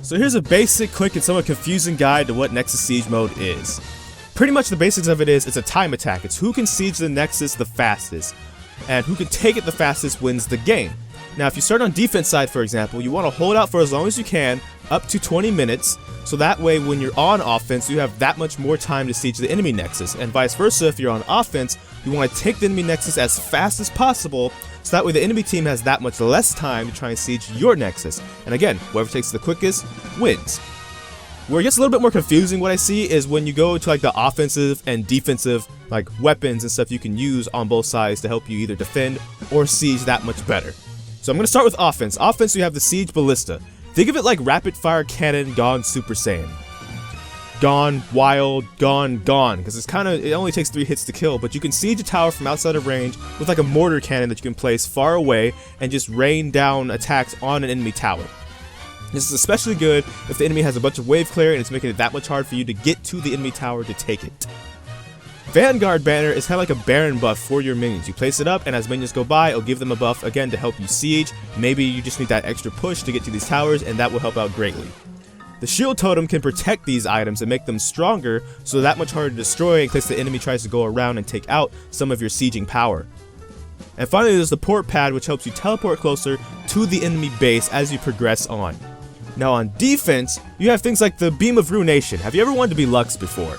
So here's a basic, quick, and somewhat confusing guide to what Nexus Siege mode is. Pretty much the basics of it is, it's a time attack. It's who can siege the Nexus the fastest, and who can take it the fastest wins the game. Now if you start on defense side, for example, you want to hold out for as long as you can, up to 20 minutes, so that way when you're on offense, you have that much more time to siege the enemy Nexus, and vice versa, if you're on offense, you want to take the enemy Nexus as fast as possible, so that way the enemy team has that much less time to try and siege your Nexus. And again, whoever takes the quickest wins. Where it gets a little bit more confusing, what I see, is when you go to like the offensive and defensive like weapons and stuff you can use on both sides to help you either defend or siege that much better. So I'm going to start with offense. Offense, you have the Siege Ballista. Think of it like rapid fire cannon gone Super Saiyan. Gone, wild, gone, because it only takes 3 hits to kill, but you can siege a tower from outside of range with like a mortar cannon that you can place far away and just rain down attacks on an enemy tower. This is especially good if the enemy has a bunch of wave clear and it's making it that much hard for you to get to the enemy tower to take it. Vanguard Banner is kind of like a Baron buff for your minions. You place it up, and as minions go by, it'll give them a buff again to help you siege. Maybe you just need that extra push to get to these towers, and that will help out greatly. The Shield Totem can protect these items and make them stronger, so that much harder to destroy in case the enemy tries to go around and take out some of your sieging power. And finally, there's the Port Pad, which helps you teleport closer to the enemy base as you progress on. Now on defense, you have things like the Beam of Ruination. Have you ever wanted to be Lux before?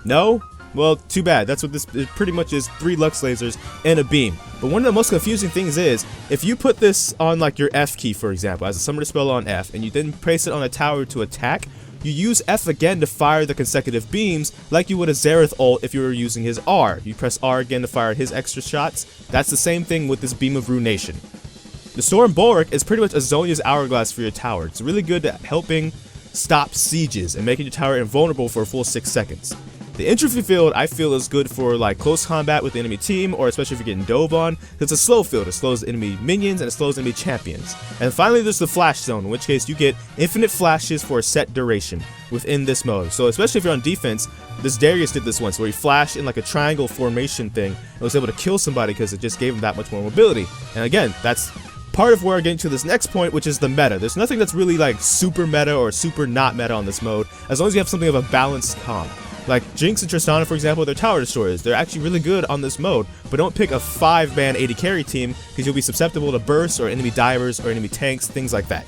No? Well, too bad. That's what this pretty much is, 3 Lux lasers and a beam. But one of the most confusing things is, if you put this on like your F key, for example, as a summoner spell on F, and you then place it on a tower to attack, you use F again to fire the consecutive beams, like you would a Xerath ult if you were using his R. You press R again to fire his extra shots. That's the same thing with this Beam of Ruination. The Storm Bulwark is pretty much a Zhonya's Hourglass for your tower. It's really good at helping stop sieges and making your tower invulnerable for a full 6 seconds. The Entropy Field, I feel, is good for like close combat with the enemy team, or especially if you're getting dove on, because it's a slow field. It slows enemy minions and it slows enemy champions. And finally, there's the Flash Zone, in which case you get infinite flashes for a set duration within this mode. So especially if you're on defense, this Darius did this once, where he flashed in like a triangle formation thing and was able to kill somebody because it just gave him that much more mobility. And again, that's part of where we're getting to this next point, which is the meta. There's nothing that's really like super meta or super not meta on this mode, as long as you have something of a balanced comp. Like Jinx and Tristana, for example, they're tower destroyers. They're actually really good on this mode, but don't pick a 5-man 80 carry team because you'll be susceptible to bursts or enemy divers or enemy tanks, things like that.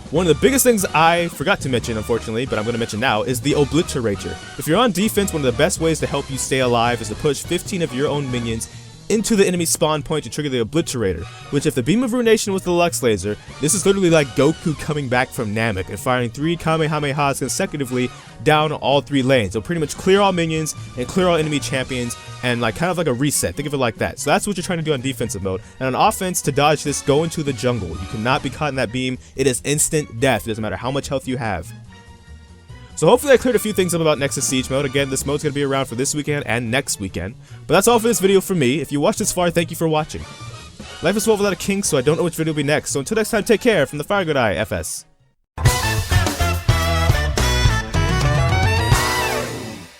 One of the biggest things I forgot to mention, unfortunately, but I'm going to mention now, is the Obliterator. If you're on defense, one of the best ways to help you stay alive is to push 15 of your own minions into the enemy spawn point to trigger the Obliterator, which if the Beam of Ruination was the Lux Laser, this is literally like Goku coming back from Namek and firing 3 Kamehamehas consecutively down all 3 lanes. It'll pretty much clear all minions and clear all enemy champions, and like kind of like a reset. Think of it like that. So that's what you're trying to do on defensive mode. And on offense, to dodge this, go into the jungle. You cannot be caught in that beam. It is instant death. It doesn't matter how much health you have. So hopefully I cleared a few things up about Nexus Siege mode. Again, this mode's going to be around for this weekend and next weekend. But that's all for this video from me. If you watched this far, thank you for watching. Life is full of a lot of kinks, so I don't know which video will be next. So until next time, take care from the Fire God Eye, FS.